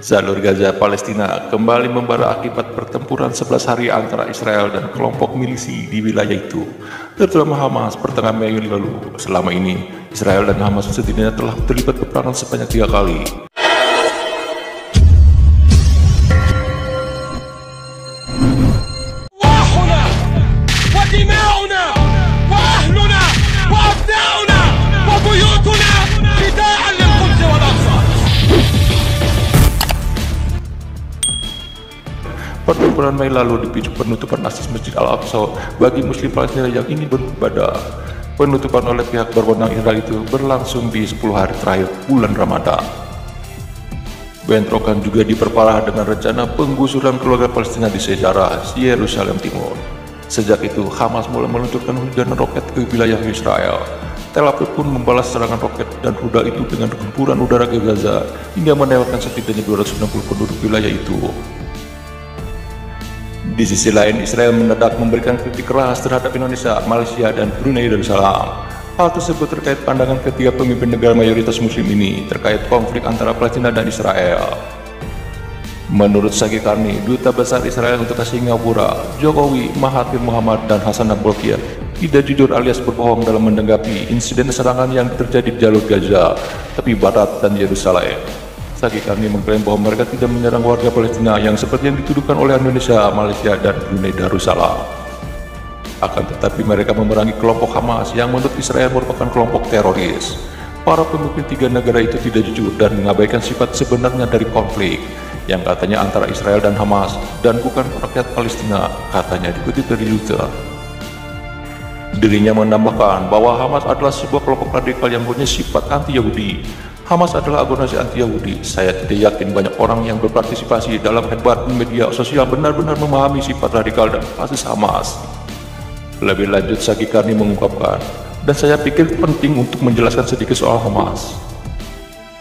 Jalur Gaza Palestina kembali membara akibat pertempuran 11 hari antara Israel dan kelompok milisi di wilayah itu, terutama Hamas pertengahan Mei lalu. Selama ini, Israel dan Hamas setidaknya telah terlibat peperangan sebanyak 3 kali. Pertempuran Mei lalu dipicu penutupan akses Masjid Al-Aqsa bagi Muslim Palestina yang ingin beribadah. Penutupan oleh pihak berwenang Israel itu berlangsung di 10 hari terakhir bulan Ramadan. Bentrokan juga diperparah dengan rencana penggusuran keluarga Palestina di sejarah Yerusalem Timur. Sejak itu, Hamas mulai meluncurkan hujan roket ke wilayah Israel. Tel Aviv pun membalas serangan roket dan rudal itu dengan gempuran udara ke Gaza hingga menewaskan setidaknya 260 penduduk wilayah itu. Di sisi lain, Israel mendadak memberikan kritik keras terhadap Indonesia, Malaysia, dan Brunei Darussalam. Hal tersebut terkait pandangan ketiga pemimpin negara mayoritas muslim ini terkait konflik antara Palestina dan Israel. Menurut Sagi Karni, Duta Besar Israel untuk Singapura, Jokowi, Mahathir Muhammad, dan Hasan Al-Bolkiah tidak jujur alias berbohong dalam menanggapi insiden serangan yang terjadi di jalur Gaza, tepi barat, dan Yerusalem. Sagi Karni mengklaim bahwa mereka tidak menyerang warga Palestina yang seperti yang dituduhkan oleh Indonesia, Malaysia, dan Brunei Darussalam. Akan tetapi mereka memerangi kelompok Hamas yang menurut Israel merupakan kelompok teroris. Para pemimpin tiga negara itu tidak jujur dan mengabaikan sifat sebenarnya dari konflik yang katanya antara Israel dan Hamas dan bukan rakyat Palestina, katanya dikutip dari Reuters. Dirinya menambahkan bahwa Hamas adalah sebuah kelompok radikal yang punya sifat anti-Yahudi. Hamas adalah organisasi anti-Yahudi. Saya tidak yakin banyak orang yang berpartisipasi dalam hebat media sosial benar-benar memahami sifat radikal dan fasis Hamas. Lebih lanjut, Sagi Karni mengungkapkan, dan saya pikir penting untuk menjelaskan sedikit soal Hamas.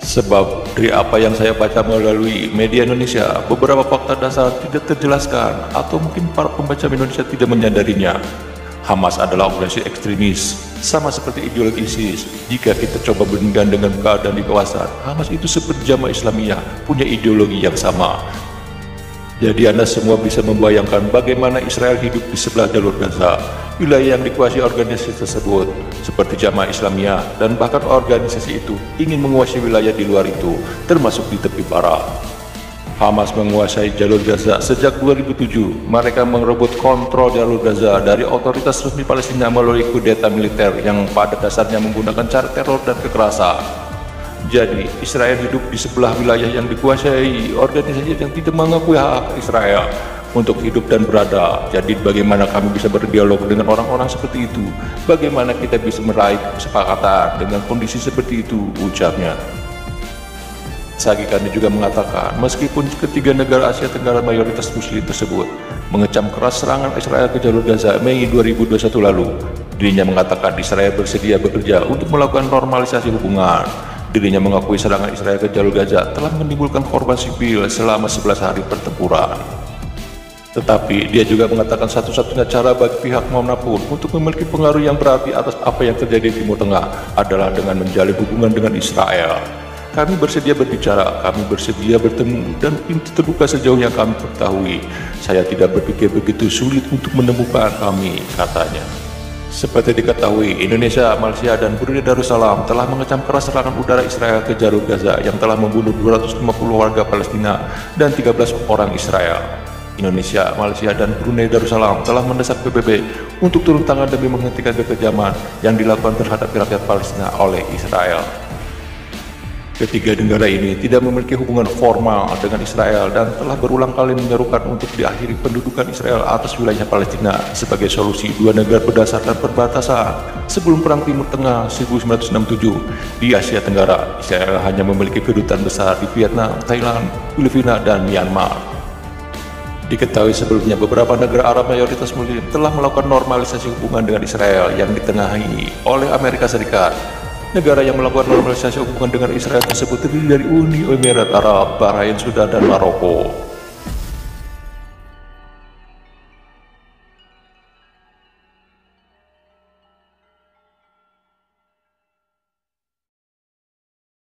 Sebab dari apa yang saya baca melalui media Indonesia, beberapa fakta dasar tidak terjelaskan atau mungkin para pembaca Indonesia tidak menyadarinya. Hamas adalah organisasi ekstremis, sama seperti ideologi ISIS. Jika kita coba bandingkan dengan keadaan di kawasan, Hamas itu seperti Jamaah Islamiyah, punya ideologi yang sama. Jadi Anda semua bisa membayangkan bagaimana Israel hidup di sebelah jalur Gaza, wilayah yang dikuasai organisasi tersebut, seperti Jamaah Islamiyah, dan bahkan organisasi itu ingin menguasai wilayah di luar itu, termasuk di tepi barat. Hamas menguasai jalur Gaza sejak 2007. Mereka merebut kontrol jalur Gaza dari otoritas resmi Palestina melalui kudeta militer yang pada dasarnya menggunakan cara teror dan kekerasan. Jadi, Israel hidup di sebelah wilayah yang dikuasai organisasi yang tidak mengakui hak Israel untuk hidup dan berada. Jadi, bagaimana kami bisa berdialog dengan orang-orang seperti itu? Bagaimana kita bisa meraih kesepakatan dengan kondisi seperti itu, ucapnya. Sagi Karni juga mengatakan, meskipun ketiga negara Asia Tenggara mayoritas muslim tersebut mengecam keras serangan Israel ke jalur Gaza Mei 2021 lalu, dirinya mengatakan Israel bersedia bekerja untuk melakukan normalisasi hubungan. Dirinya mengakui serangan Israel ke jalur Gaza telah menimbulkan korban sipil selama 11 hari pertempuran. Tetapi dia juga mengatakan satu-satunya cara bagi pihak manapun untuk memiliki pengaruh yang berarti atas apa yang terjadi di Timur Tengah adalah dengan menjalin hubungan dengan Israel. Kami bersedia berbicara, kami bersedia bertemu, dan pintu terbuka sejauh yang kami ketahui. Saya tidak berpikir begitu sulit untuk menemukan kami, katanya. Seperti diketahui, Indonesia, Malaysia, dan Brunei Darussalam telah mengecam keras serangan udara Israel ke jalur Gaza yang telah membunuh 250 warga Palestina dan 13 orang Israel. Indonesia, Malaysia, dan Brunei Darussalam telah mendesak PBB untuk turun tangan demi menghentikan kekejaman yang dilakukan terhadap rakyat Palestina oleh Israel. Ketiga negara ini tidak memiliki hubungan formal dengan Israel dan telah berulang kali menyerukan untuk diakhiri pendudukan Israel atas wilayah Palestina sebagai solusi dua negara berdasarkan perbatasan. Sebelum Perang Timur Tengah 1967 di Asia Tenggara, Israel hanya memiliki kedutaan besar di Vietnam, Thailand, Filipina, dan Myanmar. Diketahui sebelumnya beberapa negara Arab mayoritas muslim telah melakukan normalisasi hubungan dengan Israel yang ditengahi oleh Amerika Serikat. Negara yang melakukan normalisasi hubungan dengan Israel tersebut terdiri dari Uni Emirat Arab, Bahrain, Sudan, dan Maroko.